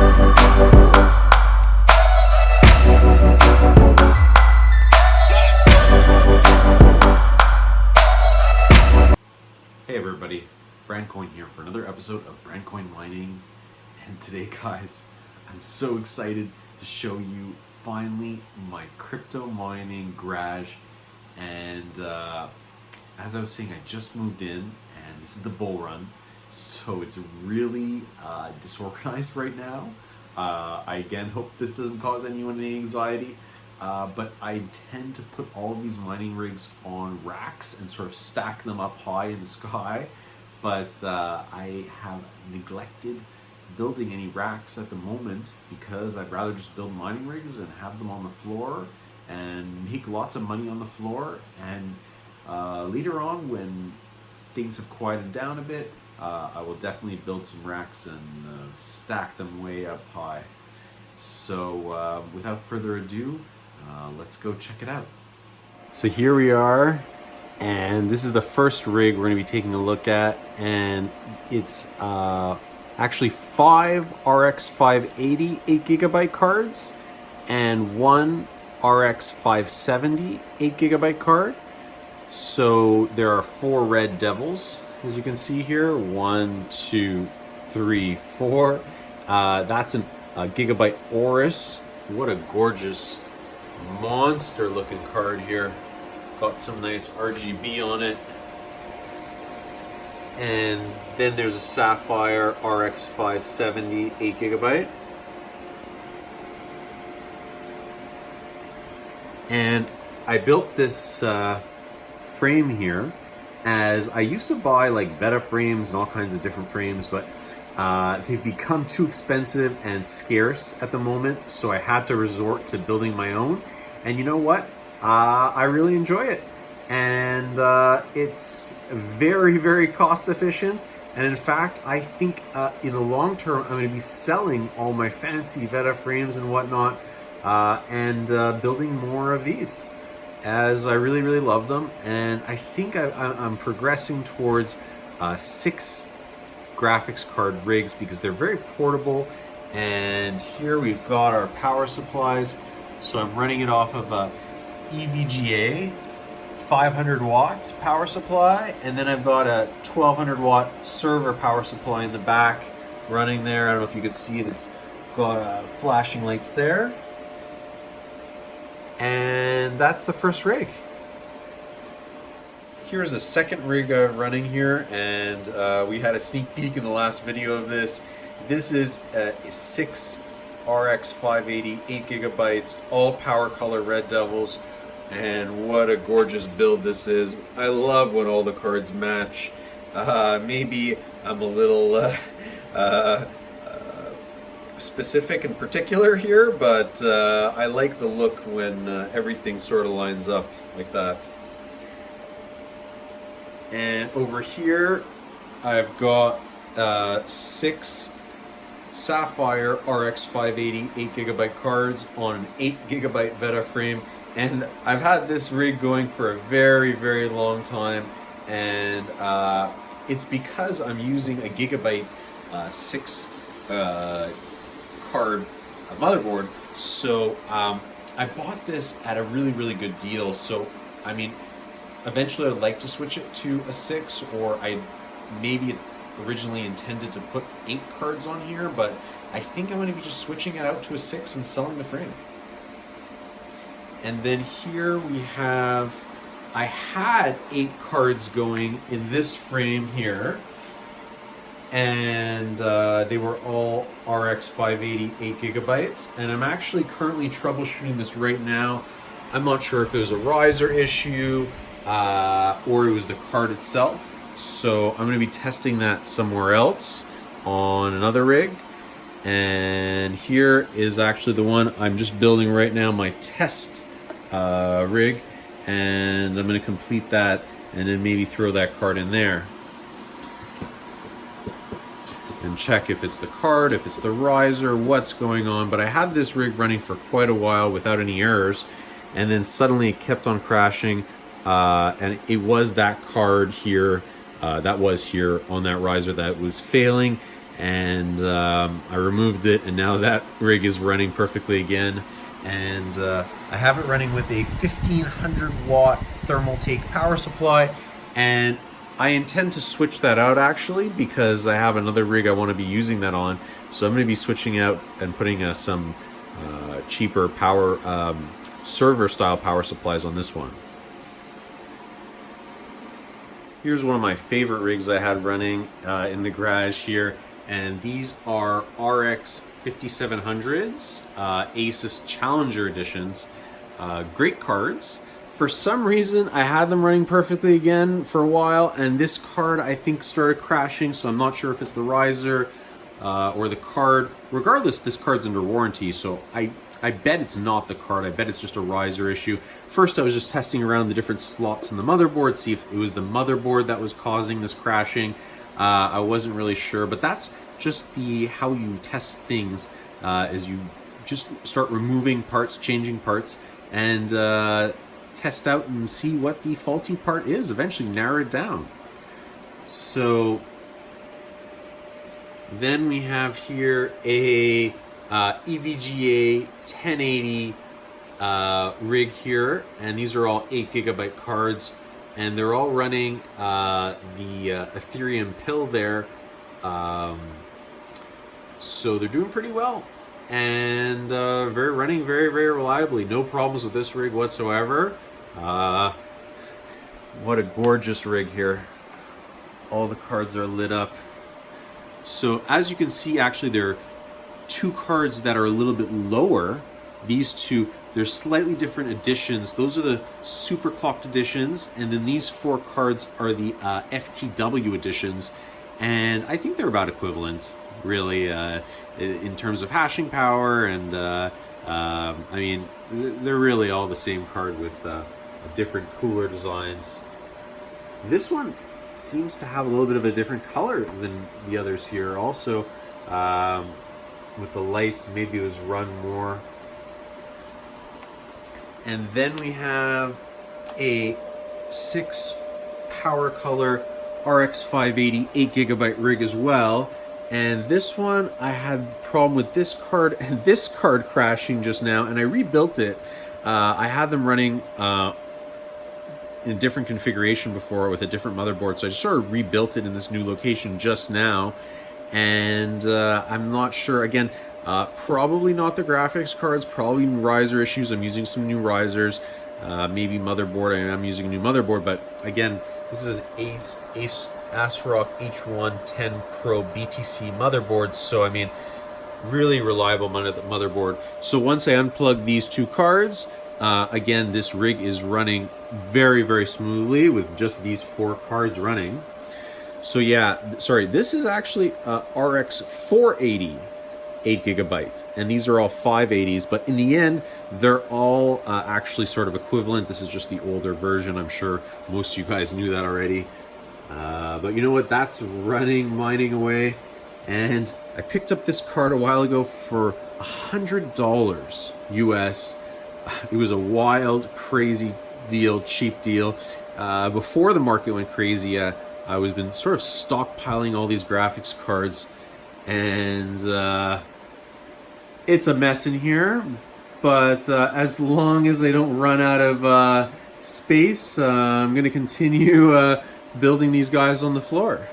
Hey everybody, Brandcoin here for another episode of Brandcoin Mining. And today, guys, I'm so excited to show you finally my crypto mining garage. And as I was saying, I just moved in and this is the bull run. So it's really disorganized right now. I again hope this doesn't cause anyone any anxiety. But I tend to put all of these mining rigs on racks and sort of stack them up high in the sky. But I have neglected building any racks at the moment because I'd rather just build mining rigs and have them on the floor and make lots of money on the floor. And later on, when things have quieted down a bit, I will definitely build some racks and stack them way up high. So without further ado, let's go check it out. So here we are, and this is the first rig we're going to be taking a look at, and it's actually 5 RX 580 8GB cards and 1 RX 570 8GB card. So there are 4 red devils, as you can see here. 1, 2, 3, 4. That's a Gigabyte Oris. What a gorgeous monster looking card here. Got some nice RGB on it. And then there's a Sapphire RX 570 8GB. And I built this frame here as I used to buy like Beta frames and all kinds of different frames, but they've become too expensive and scarce at the moment, so I had to resort to building my own. And you know what? I really enjoy it. And it's very, very cost efficient. And in fact, I think in the long term, I'm going to be selling all my fancy Beta frames and whatnot and building more of these, as I really, really love them. And I think I'm progressing towards 6 graphics card rigs because they're very portable. And here we've got our power supplies. So I'm running it off of a EVGA 500 watts power supply, and then I've got a 1200 watt server power supply in the back running there. I don't know if you can see it, it's got flashing lights there. And that's the first rig. Here's the second rig running here, and we had a sneak peek in the last video of this. This is a 6 RX 580 8GB, all power color red devils, and what a gorgeous build this is. I love when all the cards match. Maybe I'm a little specific and particular here, but I like the look when everything sort of lines up like that. And over here I've got 6 Sapphire RX 580 8GB cards on an 8GB Beta frame. And I've had this rig going for a very, very long time, and it's because I'm using a Gigabyte 6 card motherboard. So I bought this at a really, really good deal. So I mean, eventually I'd like to switch it to a 6, or I maybe originally intended to put 8 cards on here, but I think I'm going to be just switching it out to a 6 and selling the frame. And then here we have, I had 8 cards going in this frame here, and they were all RX 580 8GB, and I'm actually currently troubleshooting this right now. I'm not sure if it was a riser issue or it was the card itself. So I'm going to be testing that somewhere else on another rig. And here is actually the one I'm just building right now, my test rig. And I'm going to complete that and then maybe throw that card in there. And check if it's the card, if it's the riser, what's going on. But I had this rig running for quite a while without any errors. And then suddenly it kept on crashing. And it was that card here. That was here on that riser that was failing, and I removed it, and now that rig is running perfectly again. And I have it running with a 1500 watt thermal take power supply, and I intend to switch that out actually, because I have another rig I want to be using that on. So I'm going to be switching out and putting some cheaper power server style power supplies on this one. Here's one of my favorite rigs I had running in the garage here, and these are RX 5700's Asus Challenger editions. Great cards. For some reason, I had them running perfectly again for a while, and this card I think started crashing, so I'm not sure if it's the riser or the card. Regardless, this card's under warranty, so I bet it's not the card. I bet it's just a riser issue. First, I was just testing around the different slots in the motherboard, see if it was the motherboard that was causing this crashing. I wasn't really sure, but that's just how you test things, is you just start removing parts, changing parts, and test out and see what the faulty part is, eventually narrow it down. So then we have here a EVGA 1080 rig here, and these are all 8GB cards, and they're all running the Ethereum pill there, so they're doing pretty well, and running very, very reliably. No problems with this rig whatsoever. What a gorgeous rig here. All the cards are lit up. So as you can see, actually there are two cards that are a little bit lower. These two, they're slightly different editions. Those are the super clocked editions, and then these four cards are the FTW editions, and I think they're about equivalent, really, in terms of hashing power, and I mean, they're really all the same card with different cooler designs. This one seems to have a little bit of a different color than the others here also. With the lights, maybe it was run more. And then we have a 6 power color RX 580 8GB rig as well. And this one, I had a problem with this card and this card crashing just now, and I rebuilt it. I had them running in a different configuration before with a different motherboard, so I just sort of rebuilt it in this new location just now. And I'm not sure, again, probably not the graphics cards, probably riser issues. I'm using some new risers, maybe motherboard. I am using a new motherboard, but again, this is an ASRock H110 Pro BTC motherboard, so I mean, really reliable motherboard. So once I unplug these two cards, again, this rig is running very, very smoothly with just these four cards running. So yeah, sorry, this is actually RX 480 8GB, and these are all 580s, but in the end, they're all actually sort of equivalent. This is just the older version. I'm sure most of you guys knew that already. But you know what? That's running, mining away. And I picked up this card a while ago for $100 US. It was a wild, crazy deal, cheap deal. Before the market went crazy, I was been sort of stockpiling all these graphics cards, and it's a mess in here, but as long as I don't run out of space, I'm going to continue building these guys on the floor.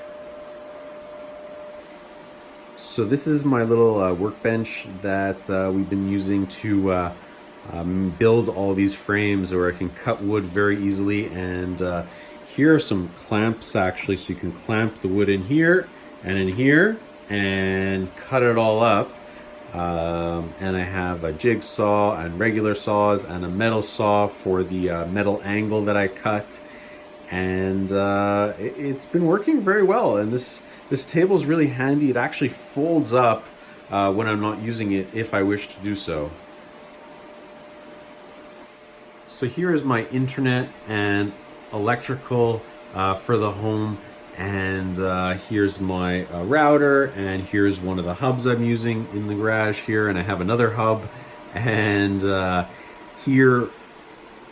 So this is my little workbench that we've been using to build all these frames, where I can cut wood very easily, and here are some clamps actually, so you can clamp the wood in here and in here and cut it all up. And I have a jigsaw and regular saws and a metal saw for the metal angle that I cut, and it's been working very well. And this table is really handy. It actually folds up when I'm not using it, if I wish to do so. So here is my internet and electrical for the home, and here's my router, and here's one of the hubs I'm using in the garage here, and I have another hub, and here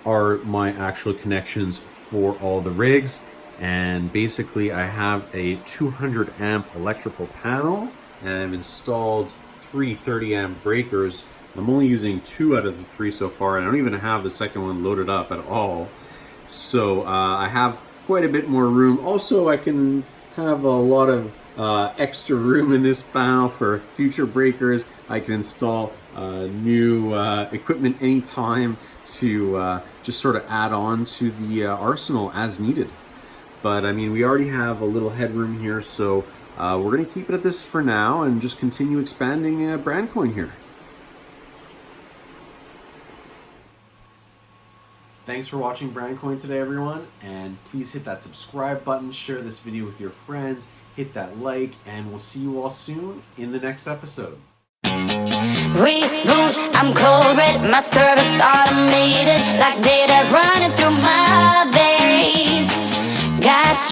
are my actual connections for all the rigs. And basically I have a 200 amp electrical panel and I've installed 3 30-amp breakers. I'm only using 2 out of the 3 so far, and I don't even have the second one loaded up at all. So I have quite a bit more room. Also, I can have a lot of extra room in this panel for future breakers. I can install new equipment anytime to just sort of add on to the arsenal as needed. But I mean, we already have a little headroom here, so we're going to keep it at this for now and just continue expanding Brandcoin here. Thanks for watching Brandcoin today, everyone, and please hit that subscribe button, share this video with your friends, hit that like, and we'll see you all soon in the next episode. Reboot, I'm cold red, my service automated, like data running through my veins. Got